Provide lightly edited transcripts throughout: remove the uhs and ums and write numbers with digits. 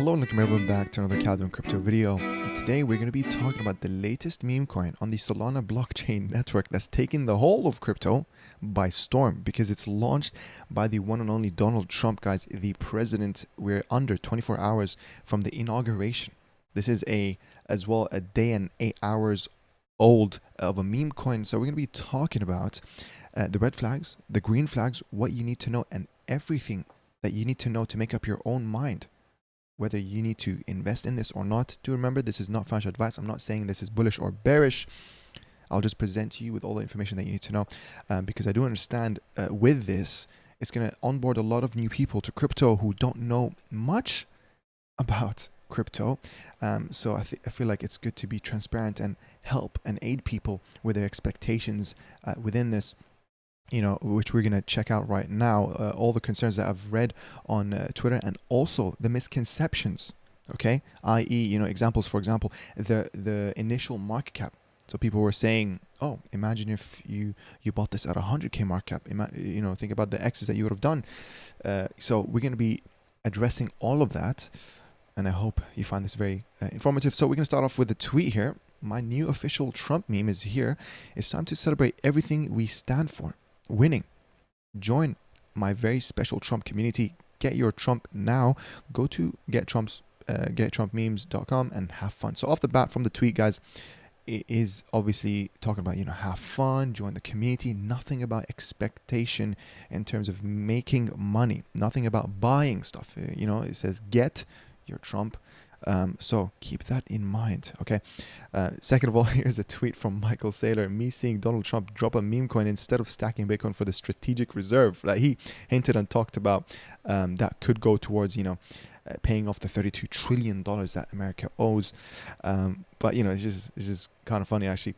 Hello and welcome everyone back to another Calvin Crypto video. And today we're going to be talking about the latest meme coin on the Solana blockchain network that's taken the whole of crypto by storm because it's launched by the one and only Donald Trump, guys, the president. We're under 24 hours from the inauguration. This is as well a day and 8 hours old of a meme coin. So we're going to be talking about the red flags, the green flags, what you need to know, and everything that you need to know to make up your own mind whether you need to invest in this or not. Do remember, this is not financial advice. I'm not saying this is bullish or bearish. I'll just present to you with all the information that you need to know because I do understand with this, it's going to onboard a lot of new people to crypto who don't know much about crypto. So I feel like it's good to be transparent and help and aid people with their expectations within this, you know, which we're going to check out right now, all the concerns that I've read on Twitter and also the misconceptions, okay, i.e., you know, examples, for example, the initial market cap. So people were saying, oh, imagine if you bought this at 100K market cap, you know, think about the X's that you would have done. So we're going to be addressing all of that, and I hope you find this very informative. So we're going to start off with a tweet here. My new official Trump meme is here. It's time to celebrate everything we stand for. Winning. Join my very special Trump community. Get your Trump now. Go to gettrumpmemes.com and have fun. So off the bat from the tweet, guys, it is obviously talking about, you know, have fun, join the community. Nothing about expectation in terms of making money. Nothing about buying stuff. You know, it says get your Trump. So keep that in mind, okay? Second of all, here's a tweet from Michael Saylor. Me seeing Donald Trump drop a meme coin instead of stacking Bitcoin for the strategic reserve that he hinted and talked about, that could go towards, you know, paying off the $32 trillion that America owes. But, you know, it's just kind of funny, actually.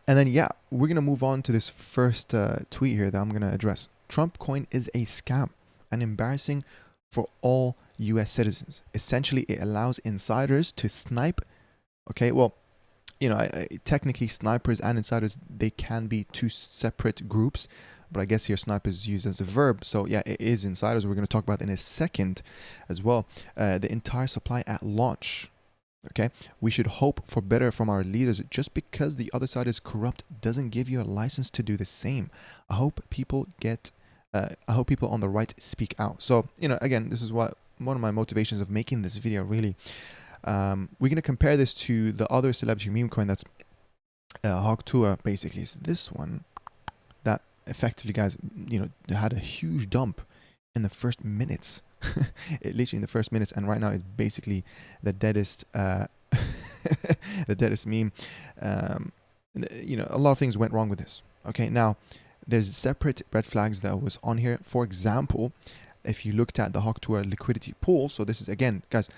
And then, yeah, we're going to move on to this first tweet here that I'm going to address. Trump coin is a scam and embarrassing for all US citizens. Essentially, it allows insiders to snipe. Okay, well, you know, technically snipers and insiders, they can be two separate groups, but I guess here snipe is used as a verb. So yeah, it is insiders. We're going to talk about in a second as well. The entire supply at launch. Okay, we should hope for better from our leaders. Just because the other side is corrupt doesn't give you a license to do the same. I hope people on the right speak out. So, you know, again, this is what one of my motivations of making this video, really. We're going to compare this to the other celebrity meme coin that's Hogtua, basically. It's this one that effectively, guys, you know, had a huge dump in the first minutes. Literally in the first minutes, and right now it's basically the deadest the deadest meme. You know, a lot of things went wrong with this. Okay, now there's separate red flags that was on here. For example, if you looked at the Hogtua liquidity pool, so this is, again, guys,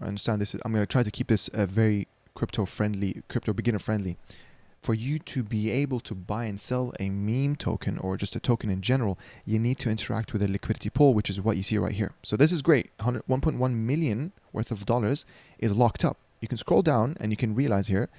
I understand this. I'm going to try to keep this very crypto beginner friendly. For you to be able to buy and sell a meme token or just a token in general, you need to interact with a liquidity pool, which is what you see right here. So this is great. 1.1 million worth of dollars is locked up. You can scroll down and you can realize here,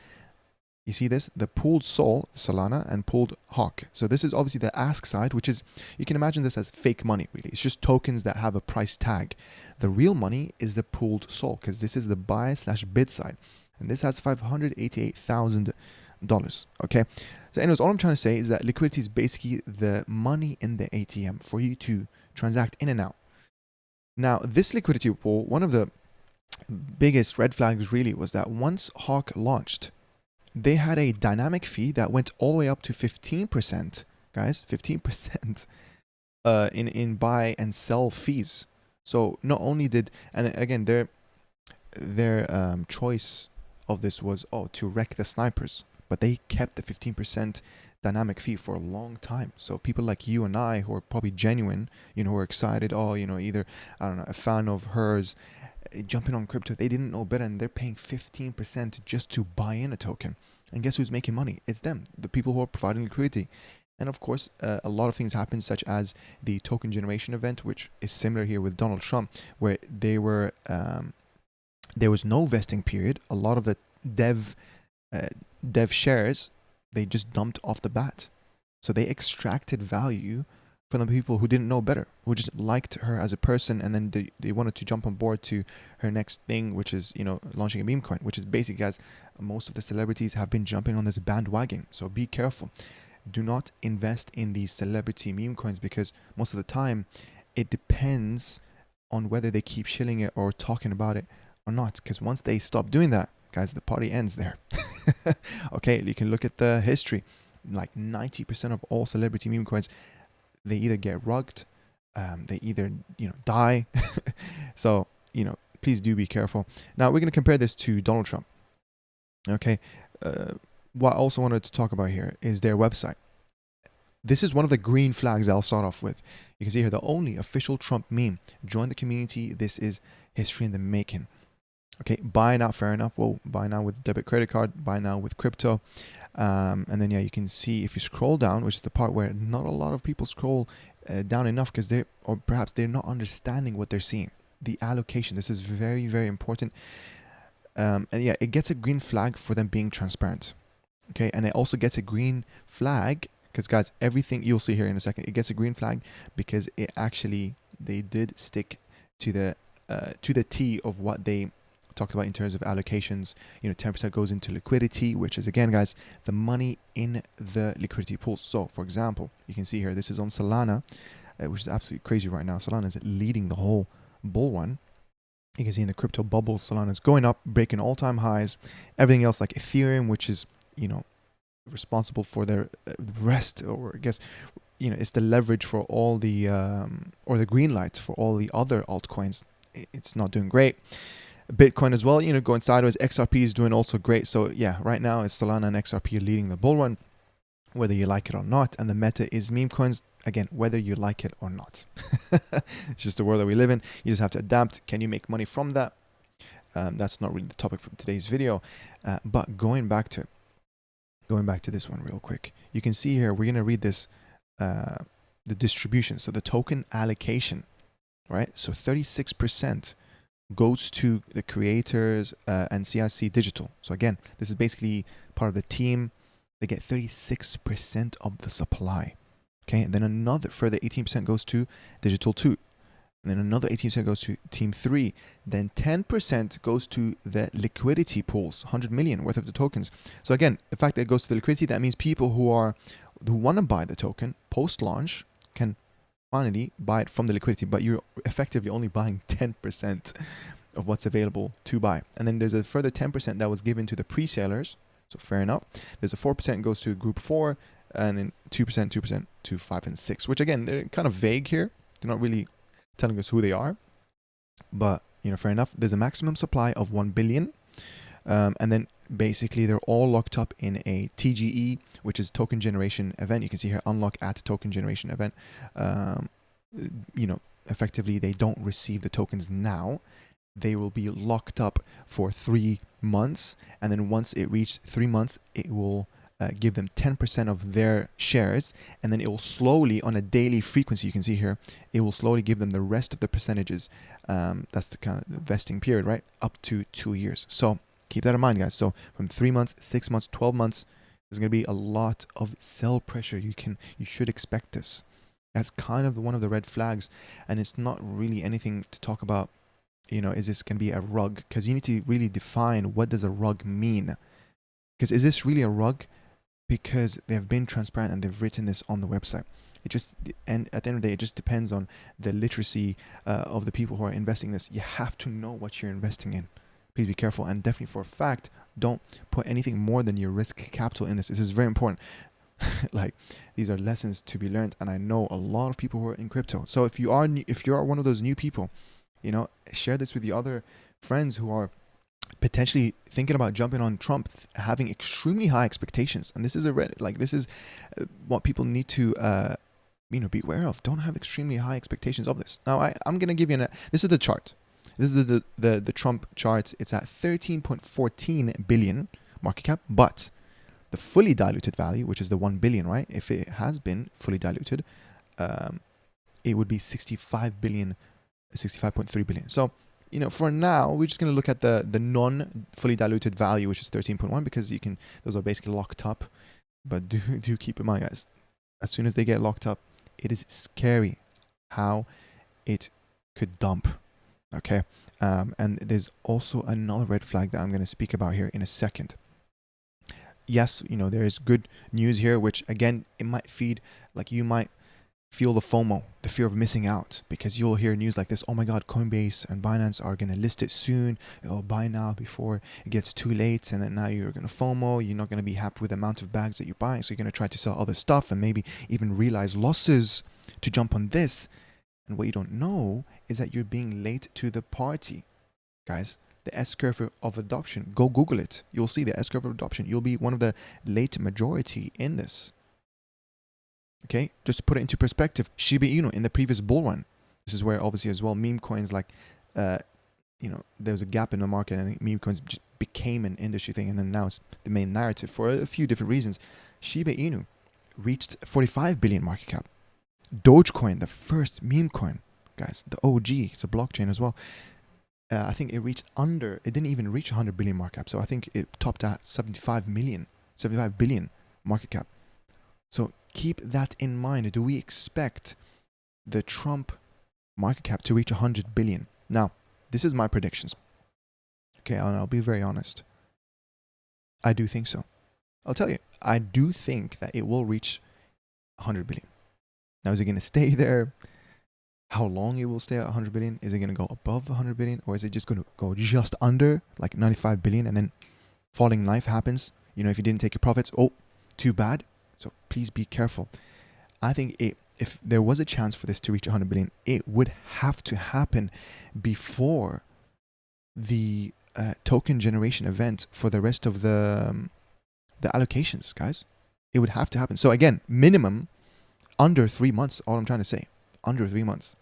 you see this, the pooled Sol, Solana, and pooled Hawk. So this is obviously the ask side, which is, you can imagine this as fake money, really. It's just tokens that have a price tag. The real money is the pooled Sol, because this is the buy/bid side. And this has $588,000, okay? So anyways, all I'm trying to say is that liquidity is basically the money in the ATM for you to transact in and out. Now, this liquidity pool, one of the biggest red flags really was that once Hawk launched, they had a dynamic fee that went all the way up to 15%, guys, 15% in buy and sell fees. So not only did, and again, their choice of this was, oh, to wreck the snipers, but they kept the 15% dynamic fee for a long time. So people like you and I, who are probably genuine, you know, who are excited, oh, you know, either, I don't know, a fan of hers, jumping on crypto, they didn't know better, and they're paying 15% just to buy in a token. And guess who's making money? It's them, the people who are providing liquidity. And of course, a lot of things happen, such as the token generation event, which is similar here with Donald Trump, where there was no vesting period. A lot of the dev shares, they just dumped off the bat. So they extracted value for the people who didn't know better, who just liked her as a person, and then they wanted to jump on board to her next thing, which is, you know, launching a meme coin, which is basically, guys, most of the celebrities have been jumping on this bandwagon. So be careful. Do not invest in these celebrity meme coins, because most of the time it depends on whether they keep shilling it or talking about it or not. Because once they stop doing that, guys, the party ends there. Okay, you can look at the history. Like 90% of all celebrity meme coins, they either get rugged, they either, you know, die. So, you know, please do be careful. Now we're going to compare this to Donald Trump. Okay, what I also wanted to talk about here is their website. This is one of the green flags I'll start off with. You can see here, the only official Trump meme. Join the community. This is history in the making. Okay, buy now, fair enough. Well, buy now with debit credit card, buy now with crypto. And then, yeah, you can see if you scroll down, which is the part where not a lot of people scroll down enough, because or perhaps they're not understanding what they're seeing. The allocation, this is very, very important. And yeah, it gets a green flag for them being transparent. Okay, and it also gets a green flag because, guys, everything you'll see here in a second, it gets a green flag because it actually, they did stick to the T of what they talked about in terms of allocations. You know, 10% goes into liquidity, which is, again, guys, the money in the liquidity pools. So, for example, you can see here, this is on Solana, which is absolutely crazy right now. Solana is leading the whole bull run. You can see in the crypto bubble, Solana is going up, breaking all-time highs. Everything else, like Ethereum, which is, you know, responsible for their rest, or I guess, you know, it's the leverage for all the or the green lights for all the other altcoins. It's not doing great. Bitcoin as well, you know, going sideways. XRP is doing also great. So yeah, right now it's Solana and XRP leading the bull run, whether you like it or not. And the meta is meme coins. Again, whether you like it or not. It's just the world that we live in. You just have to adapt. Can you make money from that? That's not really the topic for today's video. But going back to this one real quick, you can see here, we're going to read this, the distribution. So the token allocation, right? So 36% goes to the creators and CIC Digital. So again, this is basically part of the team. They get 36% of the supply. Okay, and then another further 18% goes to Digital 2. And then another 18% goes to Team 3. Then 10% goes to the liquidity pools, 100 million worth of the tokens. So again, the fact that it goes to the liquidity, that means people who want to buy the token post-launch can finally buy it from the liquidity, but you're effectively only buying 10% of what's available to buy. And then there's a further 10% that was given to the pre-sellers. So fair enough. There's a 4% goes to group 4, and then 2% to 5 and 6, which again, they're kind of vague here. They're not really telling us who they are, but you know, fair enough. There's a maximum supply of 1 billion. And then basically they're all locked up in a TGE, which is token generation event. You can see here, unlock at token generation event. You know, effectively they don't receive the tokens now. They will be locked up for 3 months. And then once it reaches 3 months, it will give them 10% of their shares, and then it will slowly, on a daily frequency, you can see here, it will slowly give them the rest of the percentages. That's the kind of vesting period, right? Up to 2 years. So keep that in mind, guys. So from 3 months, 6 months, 12 months, there's going to be a lot of sell pressure. You should expect this. That's kind of one of the red flags, and it's not really anything to talk about. You know, is this going to be a rug? Because you need to really define, what does a rug mean? Because is this really a rug? Because they've been transparent and they've written this on the website. And at the end of the day, it just depends on the literacy of the people who are investing in this. You have to know what you're investing in. Please be careful, and definitely for a fact, don't put anything more than your risk capital in this. This is very important. Like, these are lessons to be learned, and I know a lot of people who are in crypto. So if you are one of those new people, you know, share this with the other friends who are potentially thinking about jumping on Trump, having extremely high expectations. And this is this is what people need to you know, be aware of. Don't have extremely high expectations of this. Now I'm gonna give you this is the chart. This is the Trump chart. It's at 13.14 billion market cap, but the fully diluted value, which is the 1 billion, right? If it has been fully diluted, it would be 65 billion, 65.3 billion. So, you know, for now, we're just going to look at the non-fully diluted value, which is 13.1, because those are basically locked up. But do keep in mind, guys, as soon as they get locked up, It is scary how it could dump. Okay. And there's also another red flag that I'm going to speak about here in a second. Yes, there is good news here, which again, it might feed, like you might feel the FOMO, the fear of missing out, because you'll hear news like this. Oh my God, Coinbase and Binance are going to list it soon. Buy now before it gets too late. And then now you're going to FOMO. You're not going to be happy with the amount of bags that you're buying. So you're going to try to sell other stuff and maybe even realize losses to jump on this. And what you don't know is that you're being late to the party, guys. The S-curve of adoption. Go Google it. You'll see the S-curve of adoption. You'll be one of the late majority in this. Okay, just to put it into perspective, Shiba Inu in the previous bull run. This is where obviously as well meme coins like, there was a gap in the market. And I think meme coins just became an industry thing, and then now it's the main narrative for a few different reasons. Shiba Inu reached 45 billion market cap. Dogecoin, the first meme coin, guys, the OG, it's a blockchain as well. I think it didn't even reach 100 billion market cap. So I think it topped at 75 billion market cap. So keep that in mind. Do we expect the Trump market cap to reach 100 billion? Now, this is my predictions. Okay, and I'll be very honest. I do think so. I'll tell you, I do think that it will reach 100 billion. Now, is it going to stay there? How long it will stay at 100 billion? Is it going to go above 100 billion? Or is it just going to go just under, like 95 billion, and then falling knife happens? If you didn't take your profits, oh, too bad. So please be careful. I think if there was a chance for this to reach 100 billion, it would have to happen before the token generation event for the rest of the allocations, guys. It would have to happen. So again, minimum under 3 months. All I'm trying to say, under 3 months,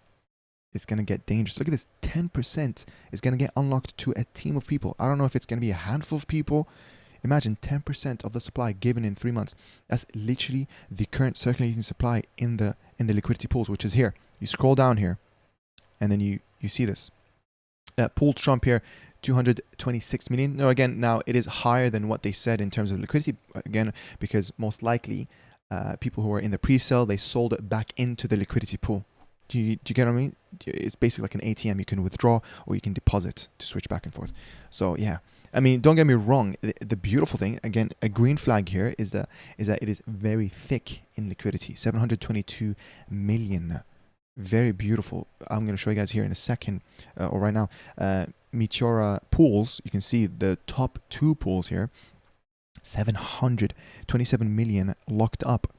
it's going to get dangerous. Look at this. 10% is going to get unlocked to a team of people. I don't know if it's going to be a handful of people. Imagine 10% of the supply given in 3 months. That's literally the current circulating supply in the liquidity pools, which is here. You scroll down here, and then you see this. Pooled Trump here, 226 million. No, again, now it is higher than what they said in terms of liquidity. Again, because most likely people who are in the pre-sale, they sold it back into the liquidity pool. Do you get what I mean? It's basically like an ATM. You can withdraw or you can deposit to switch back and forth. So yeah. I mean, don't get me wrong. The beautiful thing, again, a green flag here is that it is very thick in liquidity. 722 million. Very beautiful. I'm going to show you guys here in a second, or right now. Meteora pools. You can see the top two pools here. 727 million locked up.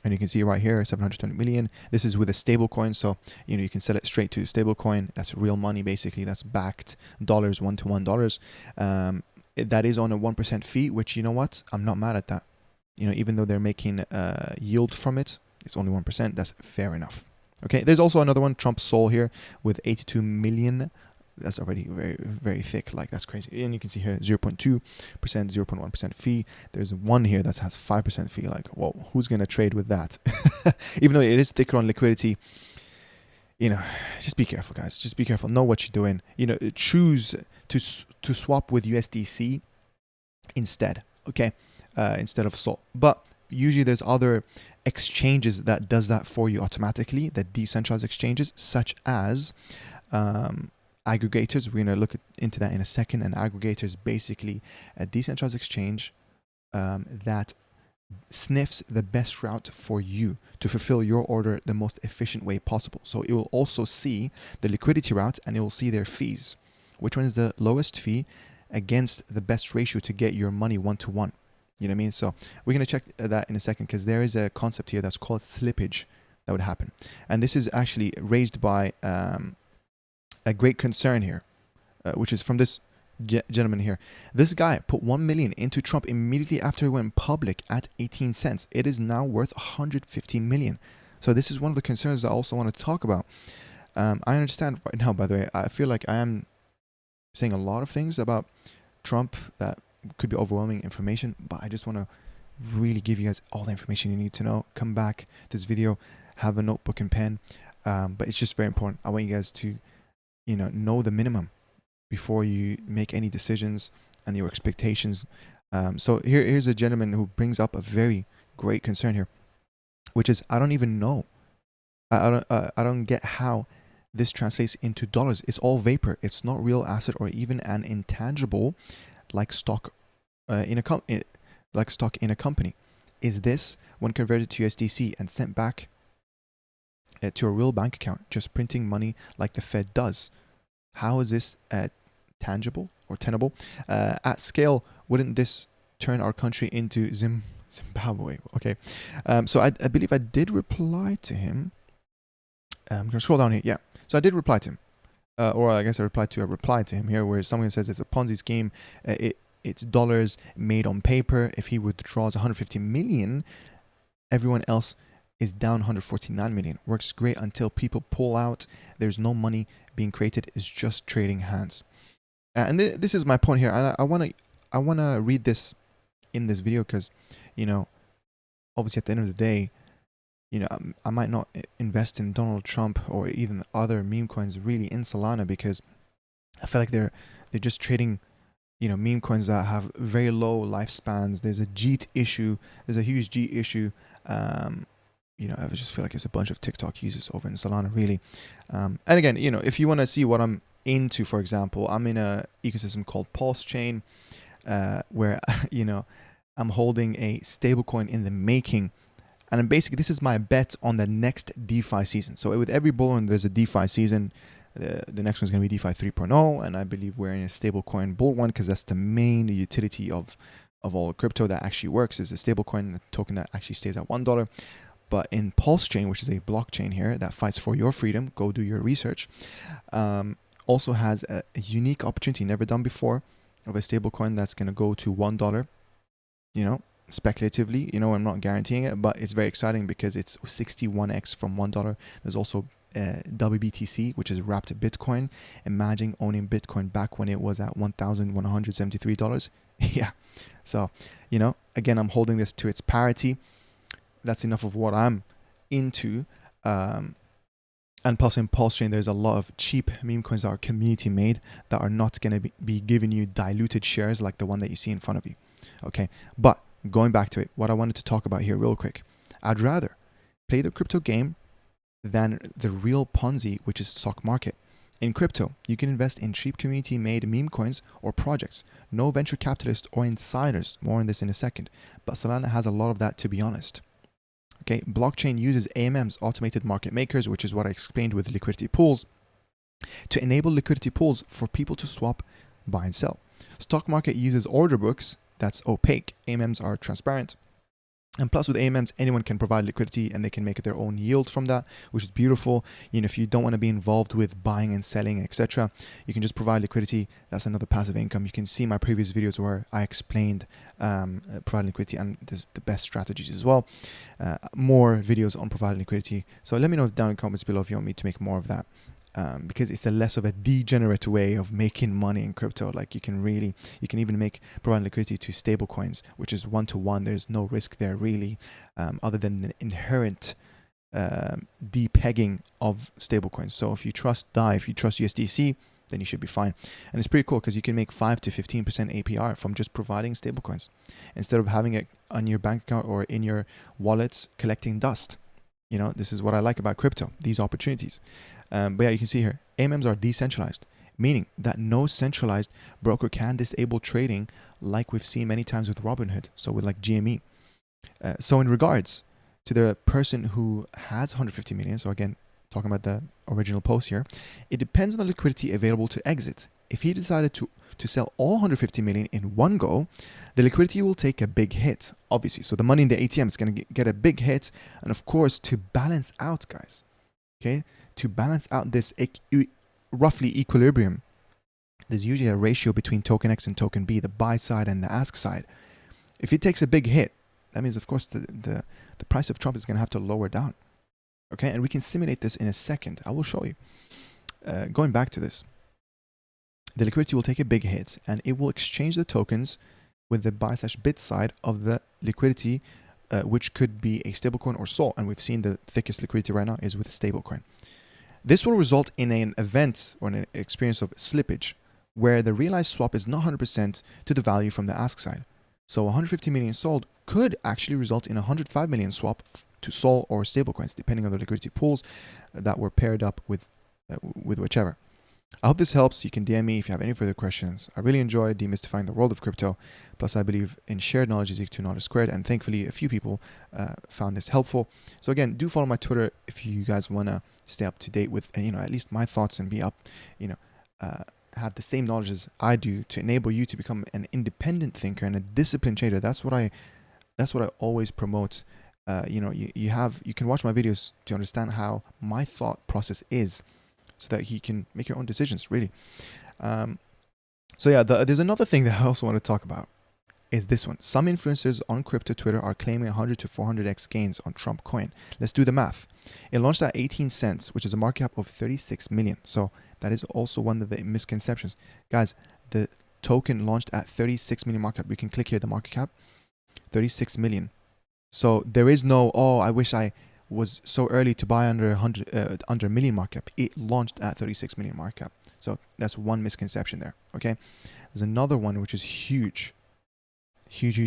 And you can see right here, 720 million. This is with a stable coin. So, you can sell it straight to stable coin. That's real money, basically. That's backed dollars, $1-to-1. That is on a 1% fee, which, you know what? I'm not mad at that. Even though they're making yield from it, it's only 1%. That's fair enough. Okay. There's also another one, Trump Sol here with 82 million. That's already very, very thick. Like, that's crazy. And you can see here 0.2%, 0.1% fee. There's one here that has 5% fee. Like, whoa, who's going to trade with that? Even though it is thicker on liquidity, just be careful, guys. Just be careful. Know what you're doing. Choose to swap with USDC instead. Okay. Instead of Sol. But usually there's other exchanges that does that for you automatically. The decentralized exchanges, such as, aggregators. We're going to look into that in a second. An aggregator is basically a decentralized exchange that sniffs the best route for you to fulfill your order the most efficient way possible. So it will also see the liquidity route, and it will see their fees. Which one is the lowest fee against the best ratio to get your money 1-to-1? You know what I mean? So we're going to check that in a second, because there is a concept here that's called slippage that would happen. And this is actually raised by a great concern here, which is from this gentleman here. This guy put 1 million into Trump immediately after it went public at 18 cents. It is now worth 150 million. So this is one of the concerns I also want to talk about. I understand right now, by the way, I feel like I am saying a lot of things about Trump that could be overwhelming information, but I just want to really give you guys all the information you need to know. Come back this video, have a notebook and pen, but it's just very important. I want you guys to know the minimum before you make any decisions and your expectations. So here's a gentleman who brings up a very great concern here. which is, I don't even know. I don't get how this translates into dollars. It's all vapor. It's not real asset or even an intangible like stock like stock in a company. Is this, when converted to USDC and sent back to a real bank account, just printing money like the Fed does? How is this tangible or tenable? At scale, wouldn't this turn our country into Zimbabwe? Okay, so I believe I did reply to him. I'm going to scroll down here. Yeah, so I did reply to him. Or I guess I replied to a reply to him here, where someone says it's a Ponzi scheme. It's dollars made on paper. If he withdraws 150 million, everyone else is down 149 million. Works great until people pull out. There's no money being created. It's just trading hands. And this is my point here. And I wanna read this in this video because, you know, obviously at the end of the day, you know, I might not invest in Donald Trump or even other meme coins really in Solana, because I feel like they're just trading, you know, meme coins that have very low lifespans. There's a JIT issue. There's a huge JIT issue. You know, I just feel like it's a bunch of TikTok users over in Solana, really. And again, you know, if you want to see what I'm into, for example, I'm in a ecosystem called Pulsechain, where, you know, I'm holding a stablecoin in the making. And basically, this is my bet on the next DeFi season. So with every bull run, there's a DeFi season. The next one's going to be DeFi 3.0, and I believe we're in a stablecoin bull run, because that's the main utility of all crypto that actually works, is a stablecoin, the token that actually stays at $1. But in Pulsechain, which is a blockchain here that fights for your freedom, go do your research, also has a unique opportunity never done before of a stablecoin that's going to go to $1. You know, speculatively, you know, I'm not guaranteeing it, but it's very exciting because it's 61x from $1. There's also WBTC, which is wrapped Bitcoin. Imagine owning Bitcoin back when it was at $1,173. Yeah. So, you know, again, I'm holding this to its parity. That's enough of what I'm into. And plus in Pulsechain, there's a lot of cheap meme coins that are community made that are not going to be giving you diluted shares like the one that you see in front of you. Okay. But going back to it, what I wanted to talk about here real quick, I'd rather play the crypto game than the real Ponzi, which is stock market. In crypto, you can invest in cheap community-made meme coins or projects. No venture capitalists or insiders. More on this in a second. But Solana has a lot of that, to be honest. Okay, blockchain uses AMMs, automated market makers, which is what I explained with liquidity pools, to enable liquidity pools for people to swap, buy and sell. Stock market uses order books. That's opaque. AMMs are transparent. And plus with AMMs, anyone can provide liquidity and they can make their own yield from that, which is beautiful. You know, if you don't want to be involved with buying and selling, etc., you can just provide liquidity. That's another passive income. You can see my previous videos where I explained providing liquidity and the best strategies as well. More videos on providing liquidity. So let me know down in the comments below if you want me to make more of that. Because it's a less of a degenerate way of making money in crypto. Like you can even provide liquidity to stable coins, which is 1-to-1. There's no risk there really, other than the inherent depegging of stable coins. So if you trust DAI, if you trust USDC, then you should be fine. And it's pretty cool because you can make 5 to 15% APR from just providing stable coins instead of having it on your bank account or in your wallets collecting dust. You know, this is what I like about crypto, these opportunities. But yeah, you can see here, AMMs are decentralized, meaning that no centralized broker can disable trading like we've seen many times with Robinhood, so with like GME. So in regards to the person who has 150 million, so again, talking about the original post here, it depends on the liquidity available to exit. If he decided to sell all 150 million in one go, the liquidity will take a big hit, obviously. So the money in the ATM is going to get a big hit. And of course, to balance out, guys, okay, to balance out this roughly equilibrium, there's usually a ratio between token X and token B, the buy side and the ask side. If it takes a big hit, that means, of course, the price of Trump is going to have to lower down. Okay, and we can simulate this in a second. I will show you. Going back to this, the liquidity will take a big hit and it will exchange the tokens with the buy/bid side of the liquidity, which could be a stablecoin or SOL. And we've seen the thickest liquidity right now is with a stablecoin. This will result in an event or an experience of slippage where the realized swap is not 100% to the value from the ask side. So 150 million sold could actually result in 105 million swap to Sol or stablecoins, depending on the liquidity pools that were paired up with whichever. I hope this helps. You can DM me if you have any further questions. I really enjoy demystifying the world of crypto. Plus, I believe in shared knowledge is equal to knowledge squared. And thankfully, a few people found this helpful. So again, do follow my Twitter if you guys want to stay up to date with, at least my thoughts and be up, have the same knowledge as I do to enable you to become an independent thinker and a disciplined trader. That's what I always promote. You can watch my videos to understand how my thought process is, so that you can make your own decisions, really. So yeah, there's another thing that I also want to talk about, is this one. Some influencers on crypto Twitter are claiming 100 to 400x gains on Trump coin. Let's do the math. It launched at 18 cents, which is a market cap of 36 million. So that is also one of the misconceptions. Guys, the token launched at 36 million market cap. We can click here, the market cap, 36 million. So there is no, I wish I was so early to buy under 100, under a million market cap. It launched at 36 million market cap. So that's one misconception there, okay? There's another one which is huge,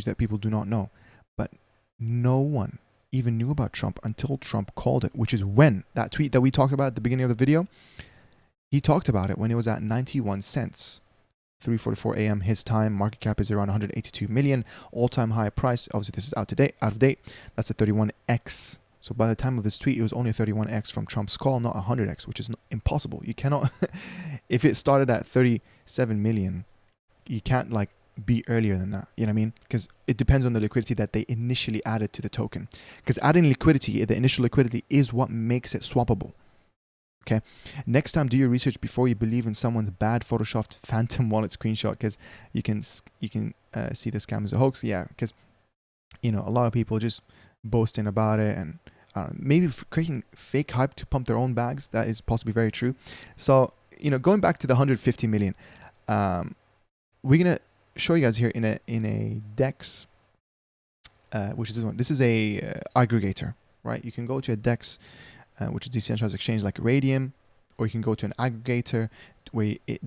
that people do not know. But no one even knew about Trump until Trump called it, which is when that tweet that we talked about at the beginning of the video, he talked about it when it was at 91 cents. 3:44 a.m. his time. Market cap is around 182 million. All-time high price. Obviously, this is out of date. That's a 31x. So by the time of this tweet, it was only a 31x from Trump's call, not 100x, which is impossible. You cannot, if it started at 37 million, you can't be earlier than that. You know what I mean? Because it depends on the liquidity that they initially added to the token. Because adding liquidity, the initial liquidity, is what makes it swappable. Okay. Next time, do your research before you believe in someone's bad photoshopped phantom wallet screenshot, because you can see the scam as a hoax. Yeah, because a lot of people just boasting about it and maybe creating fake hype to pump their own bags. That is possibly very true. So going back to the 150 million, we're gonna show you guys here in a DEX, which is this one. This is a aggregator, right? You can go to a DEX, which is decentralized exchange like Radium, or you can go to an aggregator where it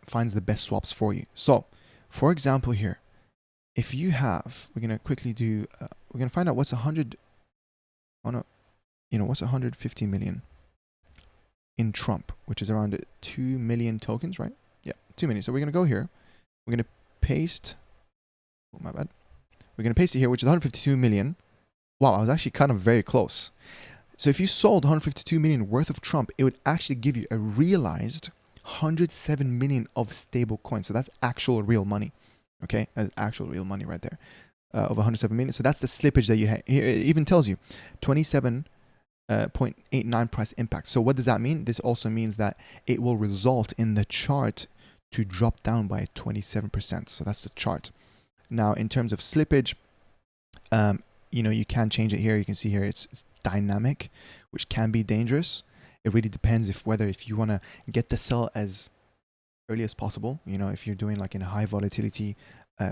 finds the best swaps for you. So, for example, here, if you have, we're gonna quickly do, we're gonna find out what's 150 million in Trump, which is around 2 million tokens, right? Yeah, 2 million. So we're gonna go here. We're gonna paste. Oh my bad. We're gonna paste it here, which is 152 million. Wow, I was actually kind of very close. So if you sold 152 million worth of Trump, it would actually give you a realized 107 million of stable coins. So that's actual real money. Okay, that's actual real money right there, of 107 million. So that's the slippage that you have. Here it even tells you 27.89 price impact. So what does that mean? This also means that it will result in the chart to drop down by 27%. So that's the chart. Now, in terms of slippage, you can change it here. You can see here it's dynamic, which can be dangerous. It really depends if you want to get the sell as early as possible, if you're doing in a high volatility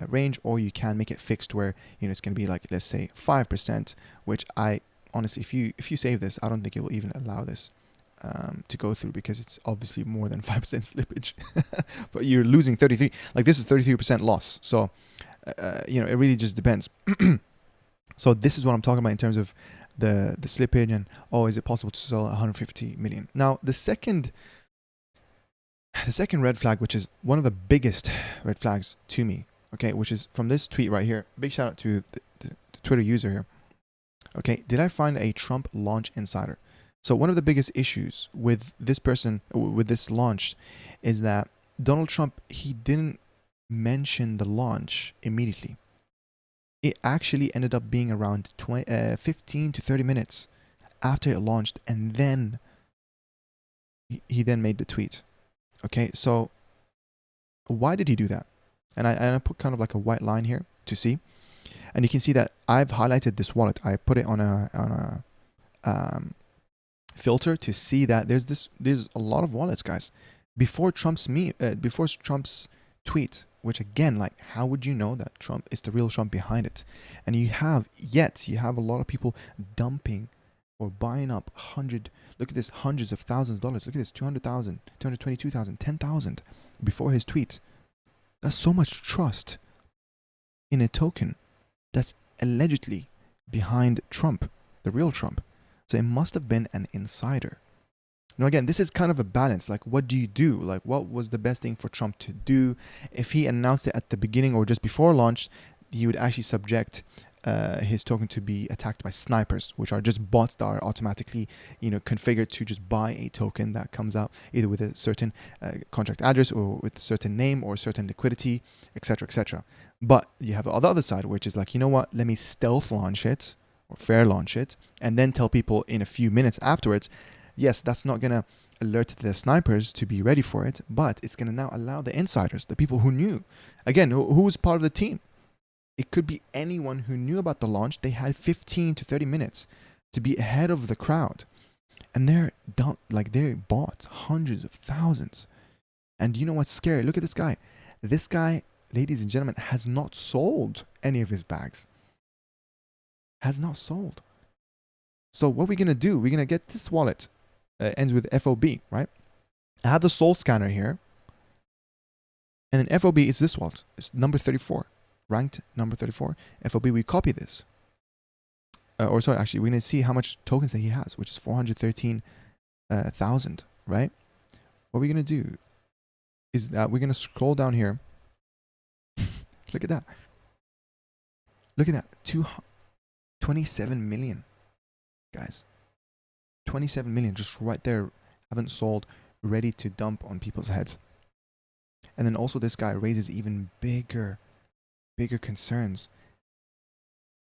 range, or you can make it fixed where it's going to be let's say 5%, which I honestly, if you save this, I don't think it will even allow this to go through, because it's obviously more than 5% slippage. But you're losing 33, this is 33% loss. So it really just depends. So this is what I'm talking about in terms of the slippage and is it possible to sell 150 million. Now the second red flag, which is one of the biggest red flags to me, okay, which is from this tweet right here. Big shout out to the Twitter user here. Okay, did I find a Trump launch insider? So one of the biggest issues with this launch is that Donald Trump, he didn't mention the launch immediately. It actually ended up being around 15 to 30 minutes after it launched, and then he then made the tweet. Okay, so why did he do that? And I put kind of a white line here to see, and you can see that I've highlighted this wallet. I put it on a filter to see that there's a lot of wallets, guys. Before Trump's tweet, which again, how would you know that Trump is the real Trump behind it? And you have a lot of people dumping or buying up look at this, hundreds of thousands of dollars. Look at this, 200,000, 222,000, 10,000 before his tweet. That's so much trust in a token that's allegedly behind Trump. the real Trump. So it must have been an insider. Now, again, this is kind of a balance. Like, what do you do? Like, what was the best thing for Trump to do? If he announced it at the beginning or just before launch, he would actually subject his token to be attacked by snipers, which are just bots that are automatically, configured to just buy a token that comes out either with a certain contract address or with a certain name or a certain liquidity, etc., etc. But you have the other side, which is like, you know what? Let me stealth launch it or fair launch it, and then tell people in a few minutes afterwards. Yes, that's not gonna alert the snipers to be ready for it, but it's gonna now allow the insiders, the people who knew, again, who was part of the team. It could be anyone who knew about the launch. They had 15 to 30 minutes to be ahead of the crowd. And they're bought hundreds of thousands. And you know what's scary? Look at this guy. This guy, ladies and gentlemen, has not sold any of his bags. Has not sold. So what we're going to do, we're going to get this wallet. Ends with FOB, right? I have the soul scanner here. And then FOB is this wallet. It's number 34. Ranked number 34. FOB, we copy this. Actually, we're going to see how much tokens that he has, which is 413,000, right? What we're going to do is that we're going to scroll down here. Look at that. Look at that. 27 million, guys. 27 million just right there, haven't sold, ready to dump on people's heads. And then also this guy raises even bigger concerns.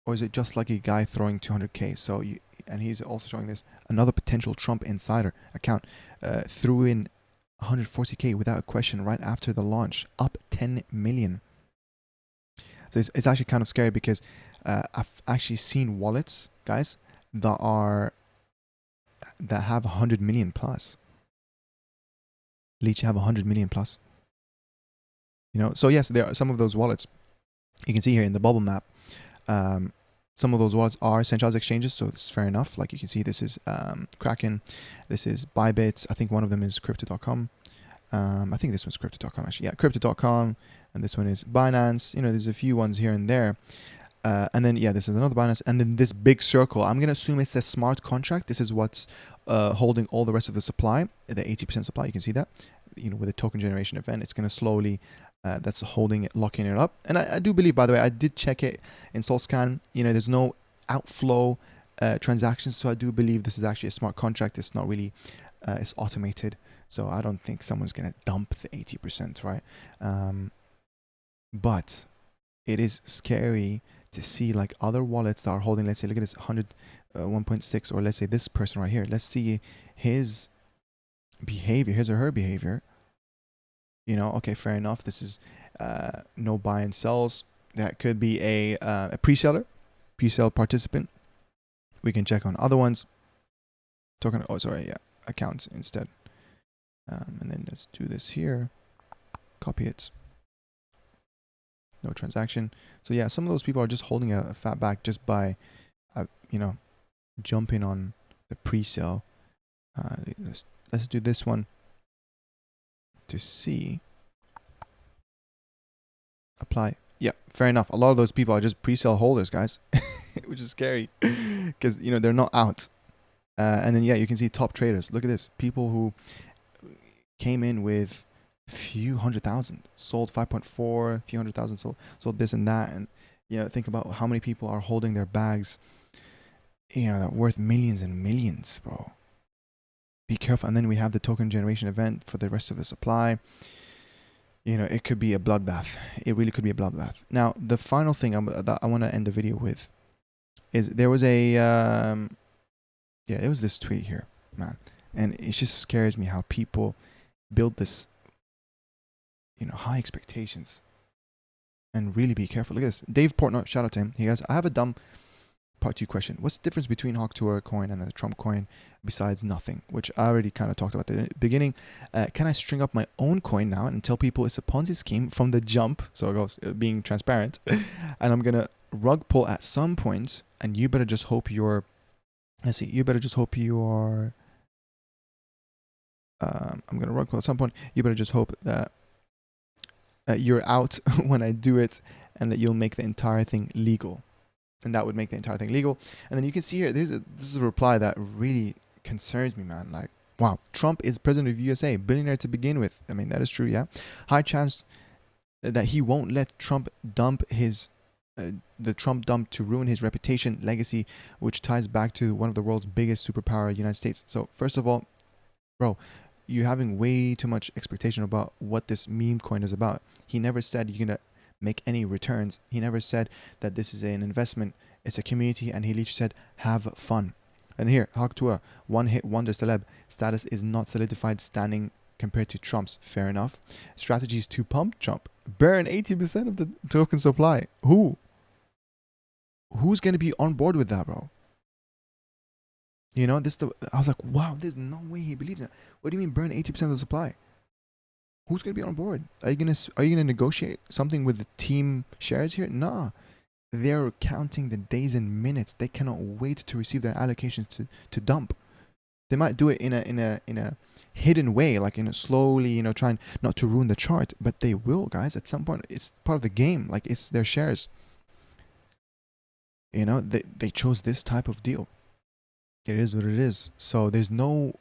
Or is it just like a guy throwing 200k? So and he's also showing this another potential Trump insider account threw in 140k without a question right after the launch, up 10 million. So it's actually kind of scary because I've actually seen wallets, guys, that have 100 million plus. Leech have 100 million plus. So yes, there are some of those wallets. You can see here in the bubble map, some of those wallets are centralized exchanges, so it's fair enough. Like you can see, this is Kraken, this is Bybit. I think one of them is Crypto.com. I think this one's Crypto.com actually. Yeah, Crypto.com, and this one is Binance. There's a few ones here and there. And then, yeah, this is another Binance. And then this big circle, I'm going to assume it's a smart contract. This is what's holding all the rest of the supply, the 80% supply. You can see that, with a token generation event, it's going to slowly, that's holding it, locking it up. And I do believe, by the way, I did check it in SolScan. There's no outflow transactions. So I do believe this is actually a smart contract. It's not really, it's automated. So I don't think someone's going to dump the 80%, right? But it is scary to see like other wallets that are holding, let's say, look at this 1.6, or let's say this person right here. Let's see his behavior, his or her behavior. Okay, fair enough. This is no buy and sells. That could be a pre-sell participant. We can check on other ones. Accounts instead. And then let's do this here. Copy it. No transaction. So yeah, some of those people are just holding a fat bag just by, jumping on the pre-sale. Let's do this one to see. Apply. Yeah, fair enough. A lot of those people are just pre-sale holders, guys, which is scary because they're not out. And then yeah, you can see top traders. Look at this. People who came in with few 100,000, sold 5.4, few 100,000 sold this and that, and think about how many people are holding their bags that are worth millions and millions, bro. Be careful. And then we have the token generation event for the rest of the supply. It could be a bloodbath. It really could be a bloodbath. Now the final thing that I want to end the video with is there was it was this tweet here, man, and it just scares me how people build this high expectations, and really be careful. Look at this. Dave Portnoy, shout out to him. He goes, I have a dumb part 2 question. What's the difference between Hawk Tour coin and the Trump coin besides nothing? Which I already kind of talked about at the beginning. Can I string up my own coin now and tell people it's a Ponzi scheme from the jump? So it goes, being transparent. And I'm going to rug pull at some point, and you better just hope I'm going to rug pull at some point. You better just hope that you're out when I do it, and that you'll make the entire thing legal. and that would make the entire thing legal. And then you can see here, this is a reply that really concerns me, man. Like, wow, Trump is president of USA, billionaire to begin with. I mean, that is true, yeah. High chance that he won't let Trump dump his the Trump dump to ruin his reputation, legacy, which ties back to one of the world's biggest superpower, United States. So first of all, bro, you're having way too much expectation about what this meme coin is about. He never said you're gonna make any returns. He never said that this is an investment. It's a community, and he literally said have fun. And here, Haktua, one hit wonder celeb status is not solidified standing compared to Trump's. Fair enough. Strategies to pump Trump. Burn 80% of the token supply. Who's going to be on board with that, bro? You know, I was like, wow, there's no way he believes that. What do you mean burn 80% of the supply? Who's going to be on board? Are you going to negotiate something with the team shares here? Nah. They're counting the days and minutes. They cannot wait to receive their allocations to dump. They might do it in a hidden way, like in a slowly, you know, trying not to ruin the chart, but they will, guys. At some point, it's part of the game. Like, it's their shares. You know, they chose this type of deal. It is what it is. So there's no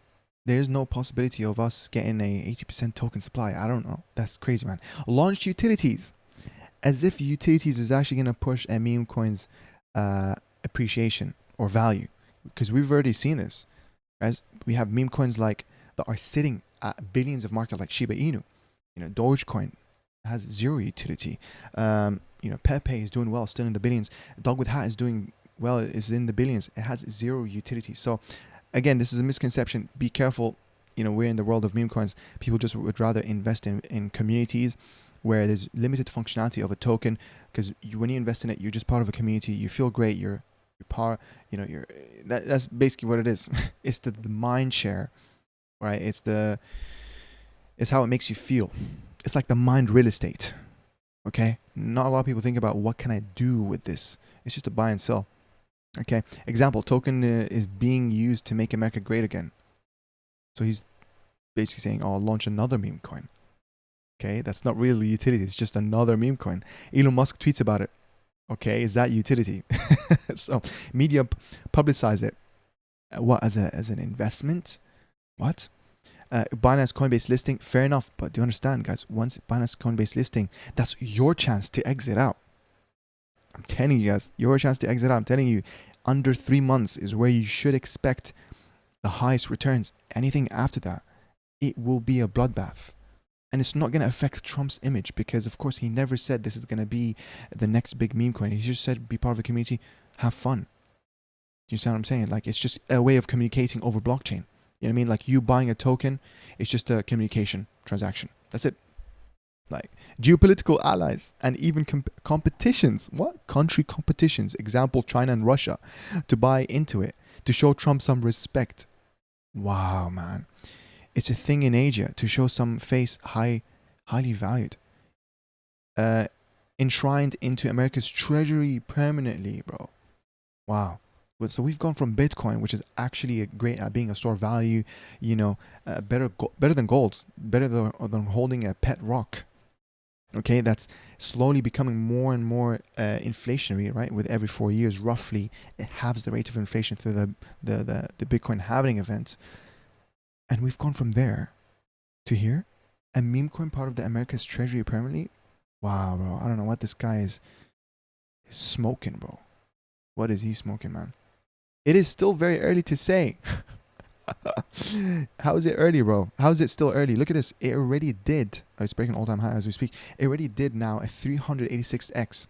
possibility of us getting a 80% token supply. I don't know. That's crazy, man. Launch utilities, as if utilities is actually gonna push a meme coin's appreciation or value, because we've already seen this. As we have meme coins like that are sitting at billions of market, like Shiba Inu. You know, Dogecoin has zero utility. You know, Pepe is doing well, still in the billions. Dog with Hat is doing well, is in the billions. It has zero utility. So again, this is a misconception. Be careful. You know, we're in the world of meme coins. People just would rather invest in communities where there's limited functionality of a token, because when you invest in it, you're just part of a community. You feel great. You're part. You know, that's basically what it is. It's the mind share, right? It's how it makes you feel. It's like the mind real estate. Okay, not a lot of people think about what can I do with this. It's just a buy and sell. Okay, example, token is being used to make America great again. So he's basically saying, oh, I'll launch another meme coin. Okay, that's not really utility. It's just another meme coin. Elon Musk tweets about it. Okay, is that utility? So media publicize it. What, as an investment? What? Binance Coinbase listing, fair enough, but do you understand, guys? Once Binance Coinbase listing, that's your chance to exit out. I'm telling you guys, your chance to exit out. I'm telling you, under 3 months is where you should expect the highest returns. Anything after that, it will be a bloodbath. And it's not going to affect Trump's image, because, of course, he never said this is going to be the next big meme coin. He just said be part of the community, have fun. Do you understand what I'm saying? Like, it's just a way of communicating over blockchain. You know what I mean? Like, you buying a token, it's just a communication transaction. That's it. Like, geopolitical allies and even competitions. What? Country competitions. Example, China and Russia, to buy into it, to show Trump some respect. Wow, man. It's a thing in Asia to show some face highly valued. Enshrined into America's treasury permanently, bro. Wow. So we've gone from Bitcoin, which is actually great at being a store of value, you know, better than gold, better than holding a pet rock. Okay, that's slowly becoming more and more inflationary, right? With every 4 years, roughly, it halves the rate of inflation through the Bitcoin halving event. And we've gone from there to here. A meme coin part of the America's treasury permanently. Wow, bro. I don't know what this guy is smoking, bro. What is he smoking, man? It is still very early to say. How is it early, bro? How is it still early? Look at this. It already did. Oh, it's breaking all-time high as we speak. It already did now a 386x.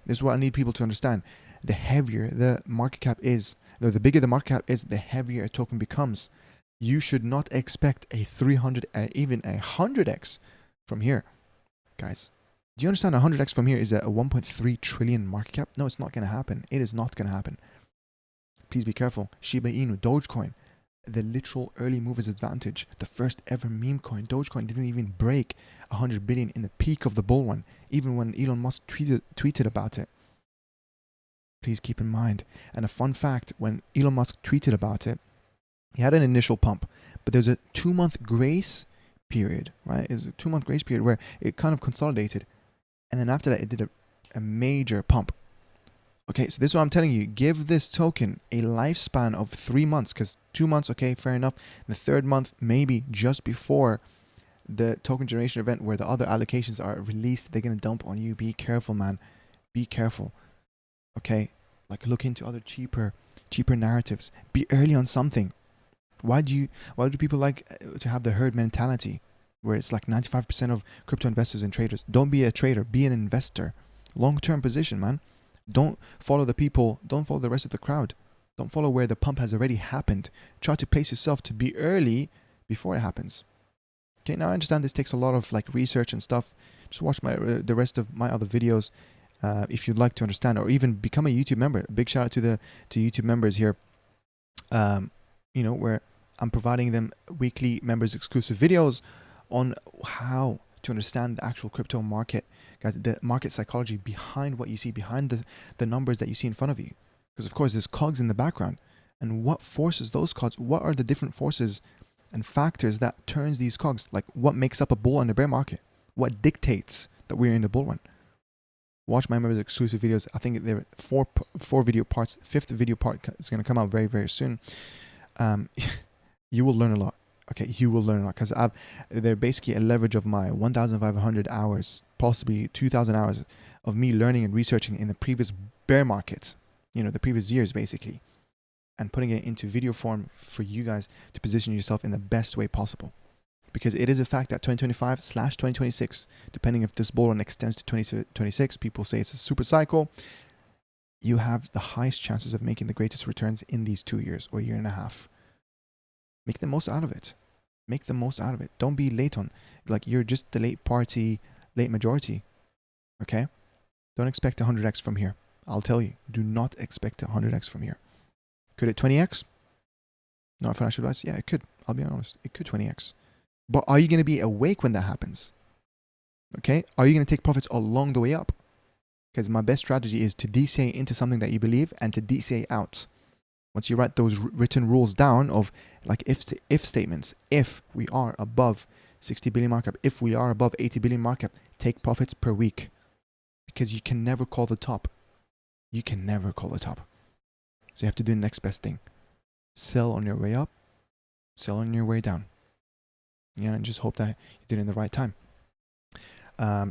This is what I need people to understand. The heavier the market cap is, the bigger the market cap is, the heavier a token becomes. You should not expect a 300, even a 100x from here, guys. Do you understand? 100x from here is a 1.3 trillion market cap. No, it's not going to happen. It is not going to happen. Please be careful. Shiba Inu, Dogecoin, the literal early movers advantage, the first ever meme coin. Dogecoin didn't even break 100 billion in the peak of the bull run, even when Elon Musk tweeted about it. Please keep in mind. And a fun fact, when Elon Musk tweeted about it, he had an initial pump, but there's a 2-month grace period, right? It's a 2-month grace period where it kind of consolidated. And then after that, it did a major pump. Okay, so this is what I'm telling you. Give this token a lifespan of 3 months, because 2 months, okay, fair enough. The third month, maybe just before the token generation event where the other allocations are released, they're going to dump on you. Be careful, man. Be careful. Okay, like look into other cheaper narratives. Be early on something. Why do people like to have the herd mentality, where it's like 95% of crypto investors and traders? Don't be a trader, be an investor. Long-term position, man. Don't follow the people, don't follow the rest of the crowd. Don't follow where the pump has already happened. Try to place yourself to be early before it happens. Okay, now I understand this takes a lot of like research and stuff. Just watch the rest of my other videos if you'd like to understand, or even become a YouTube member. Big shout out to YouTube members here. You know, where I'm providing them weekly members exclusive videos on how to understand the actual crypto market, guys, the market psychology behind what you see, behind the numbers that you see in front of you. Because of course there's cogs in the background, and what forces those cogs? What are the different forces and factors that turns these cogs? Like what makes up a bull and a bear market? What dictates that we're in the bull run? Watch my members exclusive videos. I think there are four video parts. Fifth video part is going to come out very, very soon. You will learn a lot. Okay, you will learn a lot, because they're basically a leverage of my 1,500 hours, possibly 2,000 hours of me learning and researching in the previous bear market, you know, the previous years basically, and putting it into video form for you guys to position yourself in the best way possible. Because it is a fact that 2025/2026, depending if this bull run extends to 2026, people say it's a super cycle, you have the highest chances of making the greatest returns in these 2 years or year and a half. Make the most out of it. Make the most out of it. Don't be late on. Like, you're just the late majority. Okay? Don't expect 100x from here. I'll tell you. Do not expect 100x from here. Could it 20x? Not financial advice? Yeah, it could. I'll be honest. It could 20x. But are you going to be awake when that happens? Okay? Are you going to take profits along the way up? Because my best strategy is to DCA into something that you believe and to DCA out. Once you write those written rules down of like if statements, if we are above 60 billion markup, if we are above 80 billion markup, take profits per week. Because you can never call the top. You can never call the top. So you have to do the next best thing. Sell on your way up, sell on your way down. Yeah, and just hope that you did it in the right time.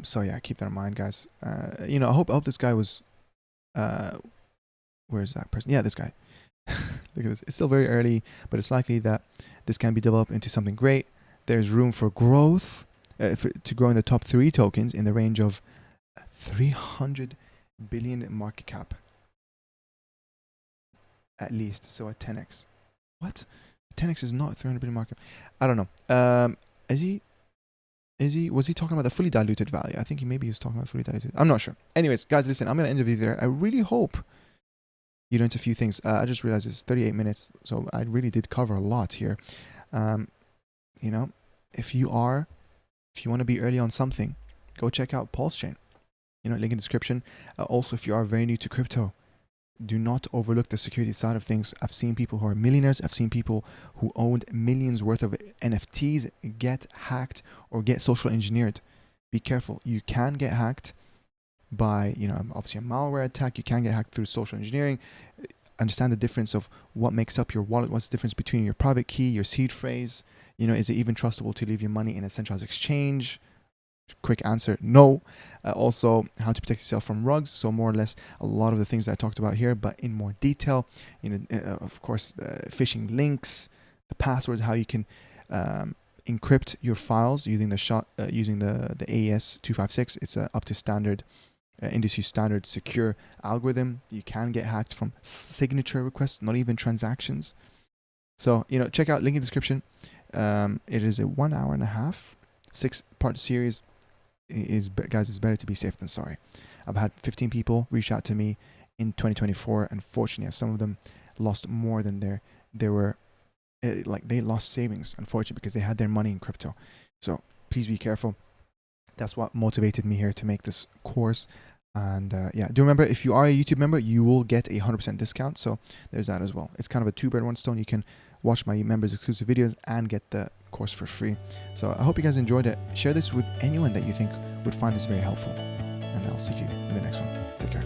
So yeah, keep that in mind, guys. You know, I hope this guy was where's that person? Yeah, this guy. Look at this. It's still very early, but it's likely that this can be developed into something great. There's room for growth, to grow in the top 3 tokens in the range of 300 billion market cap. At least, so at 10x. What? 10x is not 300 billion market cap. I don't know. Was he talking about the fully diluted value? I think maybe he was talking about fully diluted. I'm not sure. Anyways, guys, listen, I'm going to end the video there. I really hope you learned a few things. I just realized it's 38 minutes, so I really did cover a lot here. You know, if you want to be early on something, go check out Pulsechain. You know, link in the description. Also, if you are very new to crypto, do not overlook the security side of things. I've seen people who are millionaires. I've seen people who owned millions worth of NFTs get hacked or get social engineered. Be careful. You can get hacked by, you know, obviously a malware attack. You can get hacked through social engineering. Understand the difference of what makes up your wallet. What's the difference between your private key, your seed phrase? You know, is it even trustable to leave your money in a centralized exchange? Quick answer, no. Also, how to protect yourself from rugs. So more or less a lot of the things that I talked about here, but in more detail. You know, of course, phishing links, the passwords, how you can encrypt your files using the AES 256. It's up to standard industry standard secure algorithm. You can get hacked from signature requests, not even transactions. So, you know, check out link in the description. It is a 1 hour and a half, 6-part series. Guys, it's better to be safe than sorry. I've had 15 people reach out to me in 2024. Unfortunately, some of them lost more than they lost savings, unfortunately, because they had their money in crypto. So please be careful. That's what motivated me here to make this course. And yeah, do remember, if you are a YouTube member, you will get a 100% discount. So there's that as well. It's kind of a 2 bird 1 stone. You can watch my members exclusive videos and get the course for free. So I hope you guys enjoyed it. Share this with anyone that you think would find this very helpful. And I'll see you in the next one. Take care.